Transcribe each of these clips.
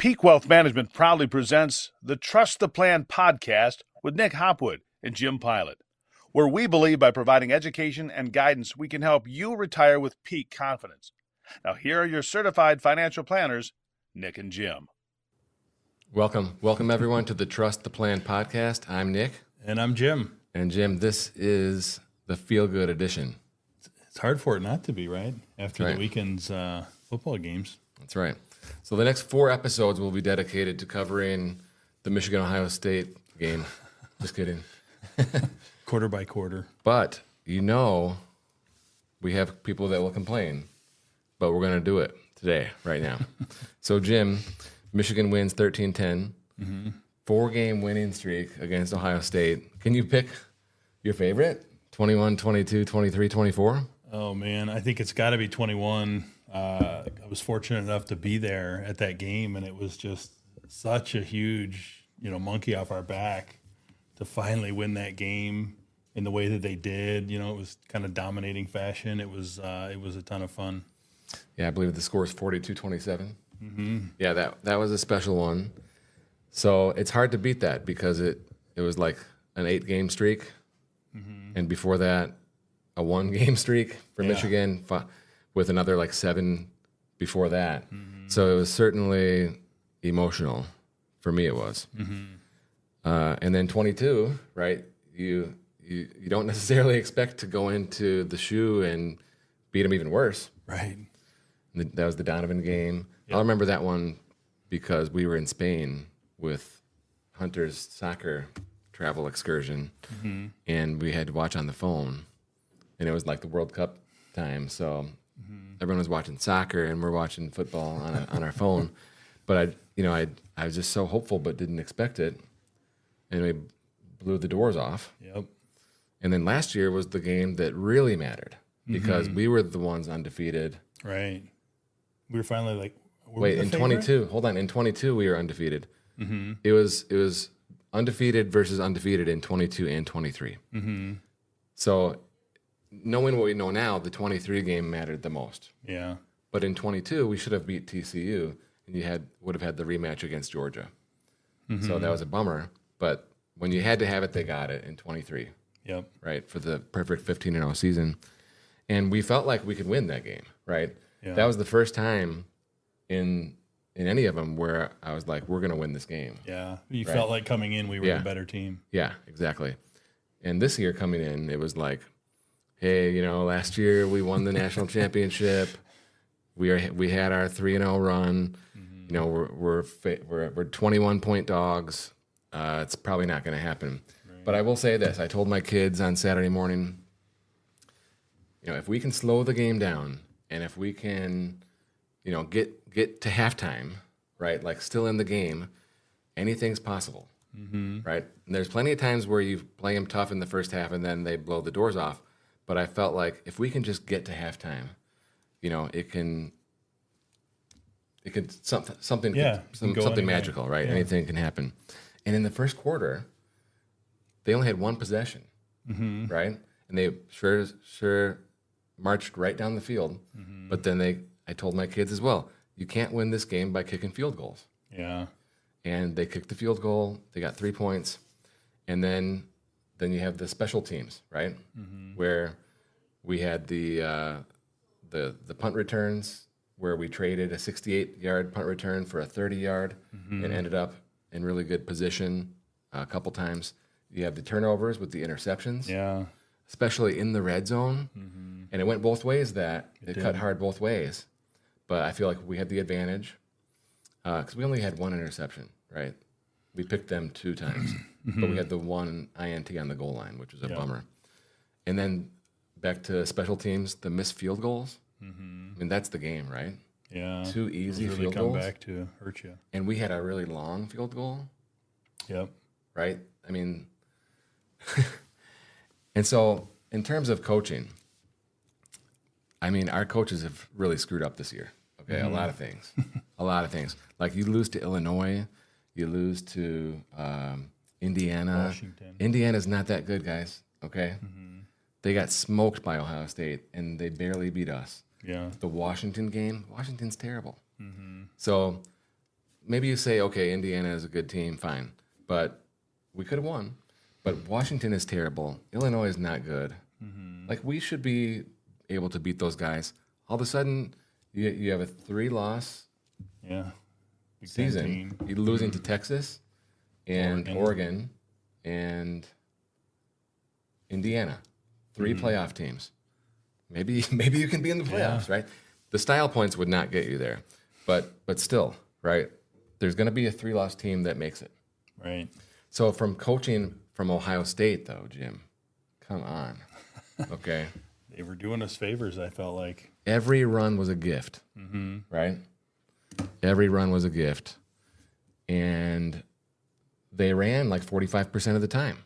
Peak Wealth Management proudly presents the Trust the Plan podcast with Nick Hopwood and Jim Pilat, where we believe by providing education and guidance, we can help you retire with peak confidence. Now, here are your certified financial planners, Nick and Jim. Welcome everyone to the Trust the Plan podcast. I'm Nick. And I'm Jim. And Jim, this is the Feel Good edition. It's hard for it not to be, right? After the weekend's football games. That's right. So the next 4 episodes will be dedicated to covering the Michigan-Ohio State game. Just kidding. Quarter by quarter. But, we have people that will complain. But we're going to do it today, right now. So, Jim, Michigan wins 13-10. 4-game winning streak against Ohio State. Can you pick your favorite? 21, 22, 23, 24? Oh, man. I think it's got to be 21. I was fortunate enough to be there at that game, and it was just such a huge, monkey off our back to finally win that game in the way that they did. It was kind of dominating fashion. It was a ton of fun. Yeah, I believe the score is 42-27. Yeah, that was a special one. So it's hard to beat that because it was like an 8-game streak, and before that, a 1-game streak for Michigan with another like 7 before that. So it was certainly emotional. For me, it was. And then 22, right? You don't necessarily expect to go into the shoe and beat them even worse. Right. That was the Donovan game. Yep. I remember that one because we were in Spain with Hunter's soccer travel excursion, and we had to watch on the phone, and it was like the World Cup time, so everyone was watching soccer, and we're watching football on our phone. But I was just so hopeful, but didn't expect it, and we blew the doors off. Yep. And then last year was the game that really mattered because we were the ones undefeated. Right. We were finally like, wait, in 22, hold on. In 22, we were undefeated. It was undefeated versus undefeated in 22 and 23. So knowing what we know now, the 23 game mattered the most. Yeah. But in 22, we should have beat TCU, and you would have had the rematch against Georgia. So that was a bummer. But when you had to have it, they got it in 23. Yep. Right, for the perfect 15-0 season. And we felt like we could win that game, right? Yeah. That was the first time in any of them where I was like, we're going to win this game. Yeah. You felt like coming in, we were a better team. Yeah, exactly. And this year coming in, it was like, hey, last year we won the national championship. We had our 3-0 run. We're 21-point dogs. It's probably not going to happen. Right. But I will say this: I told my kids on Saturday morning, if we can slow the game down, and if we can, get to halftime, right, like still in the game, anything's possible, right? And there's plenty of times where you play them tough in the first half, and then they blow the doors off. But I felt like if we can just get to halftime, it can something magical, right? Yeah. Anything can happen. And in the first quarter, they only had 1 possession, right? And they sure marched right down the field. But then I told my kids as well, you can't win this game by kicking field goals. Yeah. And they kicked the field goal. They got 3 points. And then you have the special teams, right? Where we had the punt returns, where we traded a 68-yard punt return for a 30-yard and ended up in really good position a couple times. You have the turnovers with the interceptions, especially in the red zone. And it went both ways. It cut hard both ways. But I feel like we had the advantage because we only had 1 interception, right? We picked them 2 times, but we had the 1 INT on the goal line, which was a bummer. And then back to special teams, the missed field goals. I mean, that's the game, right? Yeah. 2 easy really field come goals. Back to hurt you. And we had a really long field goal. Yep. Right? I mean, and so in terms of coaching, I mean, our coaches have really screwed up this year. Okay, a lot of things. A lot of things. Like you lose to Illinois, you lose to Indiana. Washington. Indiana's not that good, guys. Okay? They got smoked by Ohio State, and they barely beat us. Yeah. The Washington game, Washington's terrible. So maybe you say, okay, Indiana is a good team, fine, but we could have won. But Washington is terrible. Illinois is not good. Like, we should be able to beat those guys. All of a sudden, you have a 3-loss Yeah. Big Ten season. team. You're losing to Texas and Oregon and Indiana. 3 playoff teams. Maybe you can be in the playoffs, right? The style points would not get you there. But still, right? There's going to be a 3-loss team that makes it. Right. So from coaching from Ohio State, though, Jim, come on. Okay. They were doing us favors, I felt like. Every run was a gift, right? Every run was a gift. And they ran like 45% of the time,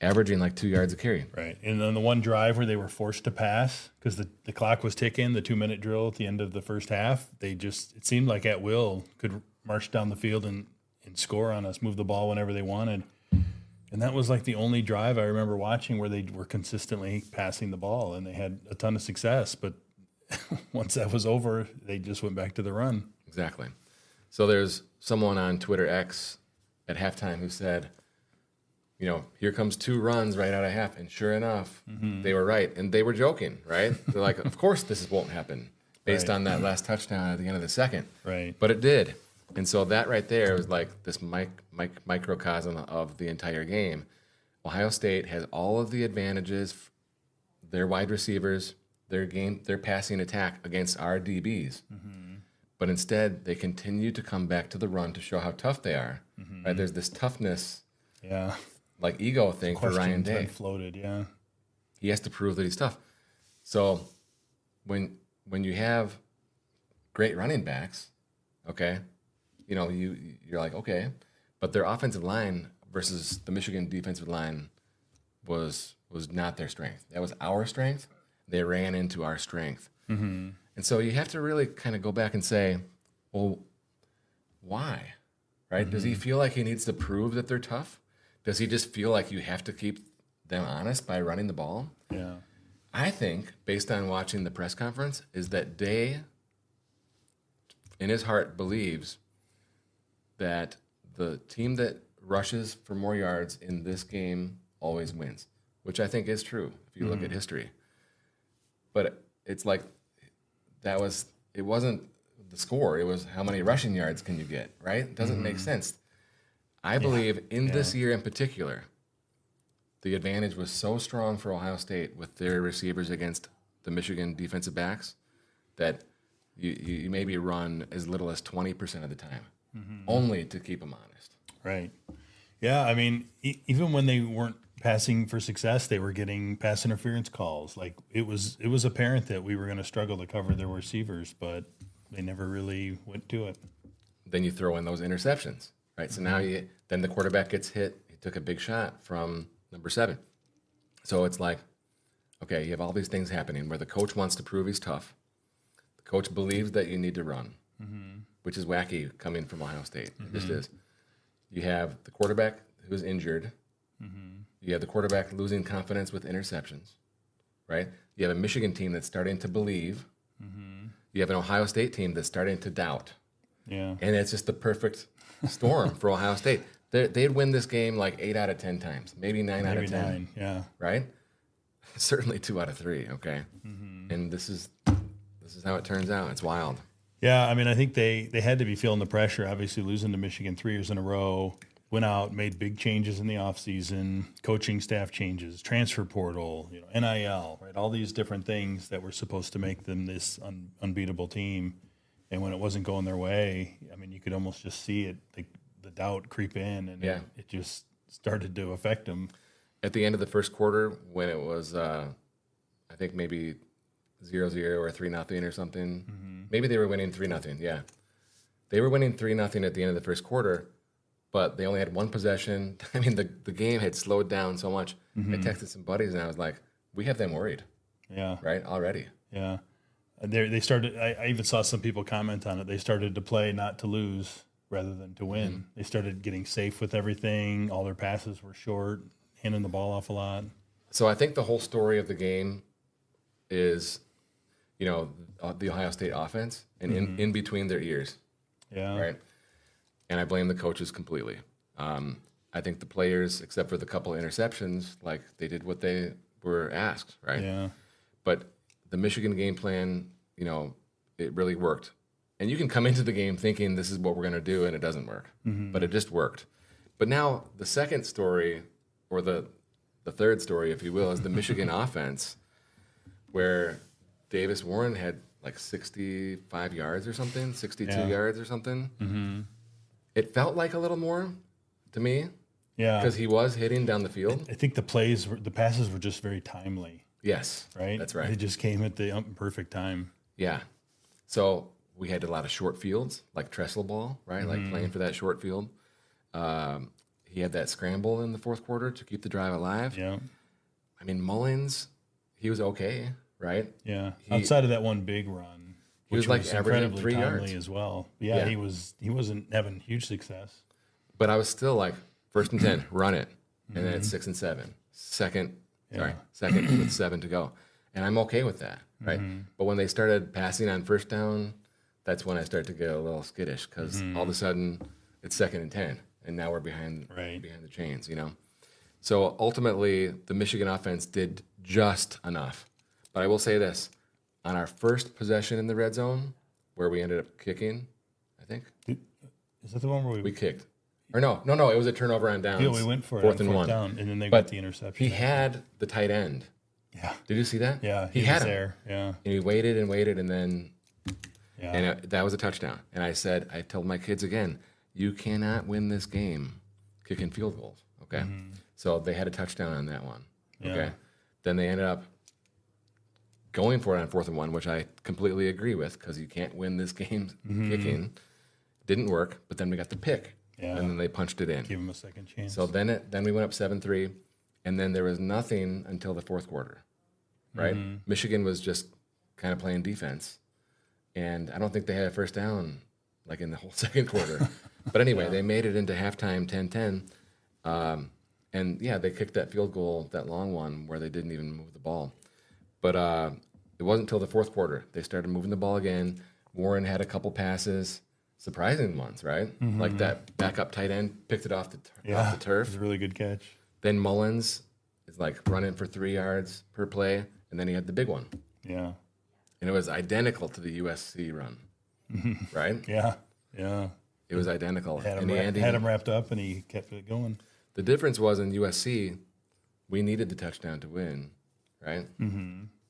averaging like 2 yards a carry. Right. And then the one drive where they were forced to pass because the clock was ticking, the 2-minute drill at the end of the first half, it seemed like at will could march down the field and score on us, move the ball whenever they wanted. And that was like the only drive I remember watching where they were consistently passing the ball, and they had a ton of success. But once that was over, they just went back to the run. Exactly. So there's someone on Twitter X at halftime who said, here comes 2 runs right out of half. And sure enough, they were right. And they were joking, right? They're like, of course this won't happen based on that last touchdown at the end of the second. Right. But it did. And so that right there was like this microcosm of the entire game. Ohio State has all of the advantages, their wide receivers, their passing attack against our DBs. But instead, they continue to come back to the run to show how tough they are. Right? There's this toughness, like ego thing for Ryan Day. Been floated, yeah. He has to prove that he's tough. So when you have great running backs, okay, you're like, okay, but their offensive line versus the Michigan defensive line was not their strength. That was our strength. They ran into our strength. And so you have to really kind of go back and say, well, why? Right? Does he feel like he needs to prove that they're tough? Does he just feel like you have to keep them honest by running the ball? Yeah. I think, based on watching the press conference, is that Day, in his heart, believes that the team that rushes for more yards in this game always wins, which I think is true if you look at history. But it's like it wasn't the score, it was how many rushing yards can you get, right? It doesn't make sense. I believe in this year in particular, the advantage was so strong for Ohio State with their receivers against the Michigan defensive backs that you maybe run as little as 20% of the time, only to keep them honest. Right. Yeah, I mean, even when they weren't passing for success, they were getting pass interference calls. Like it was apparent that we were going to struggle to cover their receivers, but they never really went to it. Then you throw in those interceptions, right? So now then the quarterback gets hit. He took a big shot from number 7. So it's like, okay, you have all these things happening where the coach wants to prove he's tough. The coach believes that you need to run, which is wacky coming from Ohio State. It just is. You have the quarterback who's injured. You have the quarterback losing confidence with interceptions, right? You have a Michigan team that's starting to believe. You have an Ohio State team that's starting to doubt. Yeah. And it's just the perfect storm for Ohio State. They'd win this game like 8 out of 10 times, maybe 9 out of 10. 9, yeah. Right? Certainly 2 out of 3, okay? And this is how it turns out. It's wild. Yeah, I mean, I think they had to be feeling the pressure, obviously losing to Michigan 3 years in a row, went out, made big changes in the offseason, coaching staff changes, transfer portal, NIL, right? All these different things that were supposed to make them this unbeatable team. And when it wasn't going their way, I mean, you could almost just see it, the doubt creep in, and it just started to affect them. At the end of the first quarter, when it was, I think maybe 0-0 or 3-0 or something, maybe they were winning 3-0, yeah. They were winning 3-0 at the end of the first quarter, but they only had one possession. I mean, the game had slowed down so much. I texted some buddies, and I was like, we have them worried. Yeah. Right? Already. Yeah. They started, I even saw some people comment on it. They started to play not to lose rather than to win. They started getting safe with everything. All their passes were short, handing the ball off a lot. So I think the whole story of the game is, the Ohio State offense and in between their ears. Yeah. Right? and I blame the coaches completely. I think the players, except for the couple of interceptions, like they did what they were asked, right? Yeah. But the Michigan game plan, it really worked. And you can come into the game thinking this is what we're going to do, and it doesn't work. But it just worked. But now the second story, or the third story, if you will, is the Michigan offense, where Davis Warren had like 65 yards or something, 62 yards or something. Mm-hmm. It felt like a little more to me. Yeah. Because he was hitting down the field. I think the passes were just very timely. Yes. Right? That's right. They just came at the perfect time. Yeah. So we had a lot of short fields, like trestle ball, right? Like playing for that short field. He had that scramble in the fourth quarter to keep the drive alive. Yeah. I mean, Mullins, he was okay, right? Yeah. Outside of that one big run, he was like averaging 3 yards as well. Yeah, he wasn't having huge success. But I was still like, 1st and 10, run it. And then it's 6 and 7. Second with 7 to go. And I'm okay with that, right? But when they started passing on first down, that's when I started to get a little skittish because all of a sudden it's 2nd and 10, and now we're behind the chains, So ultimately, the Michigan offense did just enough. But I will say this. On our first possession in the red zone, where we ended up kicking, I think. Is that the one where we kicked? Or no, it was a turnover on downs. Yeah, we went for it. 4th and 1. Down, and then they got the interception. He had the tight end. Yeah. Did you see that? Yeah, he had was him. there. Yeah. And he waited, and then that was a touchdown. And I told my kids again, you cannot win this game kicking field goals. Okay. So they had a touchdown on that one. Okay. Then they ended up going for it on 4th and 1, which I completely agree with because you can't win this game kicking. Didn't work, but then we got the pick. Yeah. And then they punched it in. Give him a second chance. So then we went up 7-3, and then there was nothing until the fourth quarter, right? Michigan was just kind of playing defense, and I don't think they had a first down like in the whole second quarter. But anyway, they made it into halftime 10-10, and they kicked that field goal, that long one, where they didn't even move the ball. But it wasn't until the fourth quarter. They started moving the ball again. Warren had a couple passes. Surprising ones, right? Like that backup tight end picked it off the turf. It was a really good catch. Then Mullins is like running for 3 yards per play, and then he had the big one. Yeah. And it was identical to the USC run, right? Yeah. It was identical. Had him wrapped up, and he kept it going. The difference was in USC, we needed the touchdown to win, right?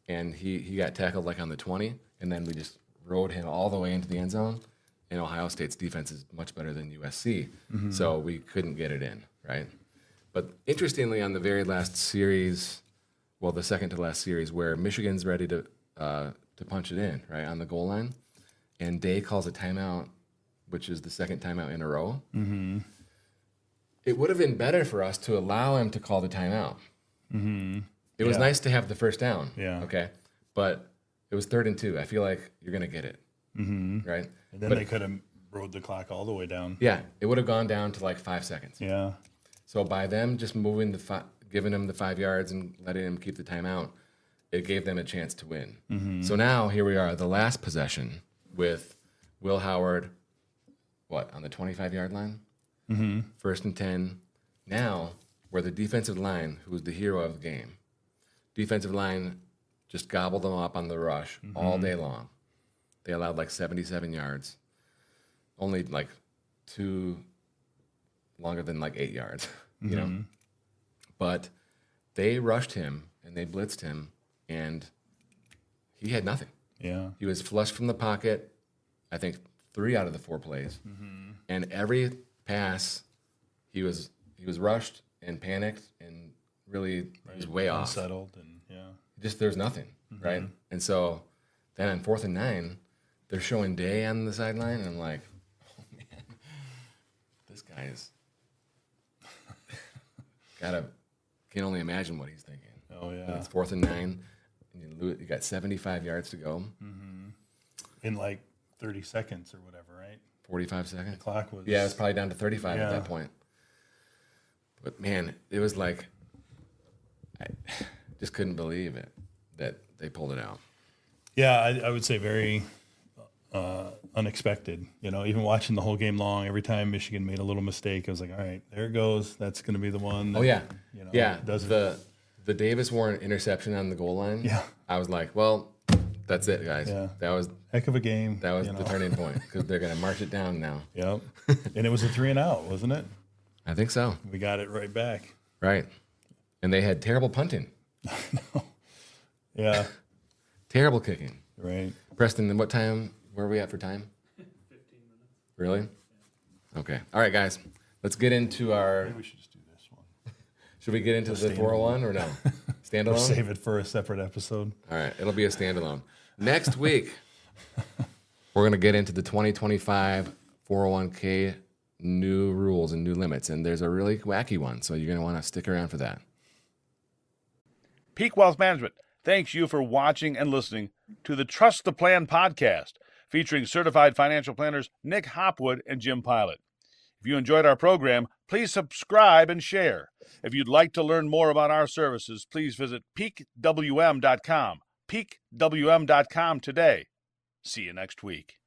And he got tackled like on the 20, and then we just rode him all the way into the end zone. And Ohio State's defense is much better than USC, so we couldn't get it in, right? But interestingly, on the very last series, the second to last series, where Michigan's ready to punch it in, right, on the goal line, and Day calls a timeout, which is the second timeout in a row, it would have been better for us to allow him to call the timeout. It was nice to have the first down, okay? But it was 3rd and 2. I feel like you're going to get it, right? And then they could have rode the clock all the way down. Yeah, it would have gone down to like 5 seconds. Yeah. So by them just moving giving him the 5 yards and letting him keep the timeout, it gave them a chance to win. So now here we are, the last possession with Will Howard, on the 25-yard line? 1st and 10. Now, where the defensive line, who was the hero of the game, defensive line just gobbled them up on the rush all day long. They allowed like 77 yards, only like 2 longer than like 8 yards, you know. But they rushed him and they blitzed him, and he had nothing. Yeah, he was flushed from the pocket. I think 3 out of the 4 plays, and every pass, he was rushed and panicked and really he was way off, unsettled, and just there's nothing, right? And so then on 4th and 9. They're showing Day on the sideline, and I'm like, oh, man, this guy is can only imagine what he's thinking. Oh, yeah. But it's 4th and 9, and you got 75 yards to go. In like 30 seconds or whatever, right? 45 seconds. The clock was... Yeah, it was probably down to 35 at that point. But, man, it was like, I just couldn't believe it that they pulled it out. Yeah, I would say very unexpected. Even watching the whole game long, every time Michigan made a little mistake, I was like, all right, there it goes. That's going to be the one. That, does the Davis Warren interception on the goal line. Yeah. I was like, well, that's it, guys. Yeah. That was heck of a game. That was the turning point because they're going to march it down now. Yep. And it was a 3-and-out, wasn't it? I think so. We got it right back. Right. And they had terrible punting. No. Yeah. Terrible kicking. Right. Preston, what time were we at for time? 15 minutes. Really? Okay. All right, guys. Let's get into our. Maybe we should just do this one. Should we get into the 401 or no? Standalone? Or save it for a separate episode. All right. It'll be a standalone. Next week, we're going to get into the 2025 401k new rules and new limits. And there's a really wacky one. So you're going to want to stick around for that. Peak Wealth Management thanks you for watching and listening to the Trust the Plan podcast, featuring certified financial planners Nick Hopwood and Jim Pilat. If you enjoyed our program, please subscribe and share. If you'd like to learn more about our services, please visit peakwm.com. peakwm.com today. See you next week.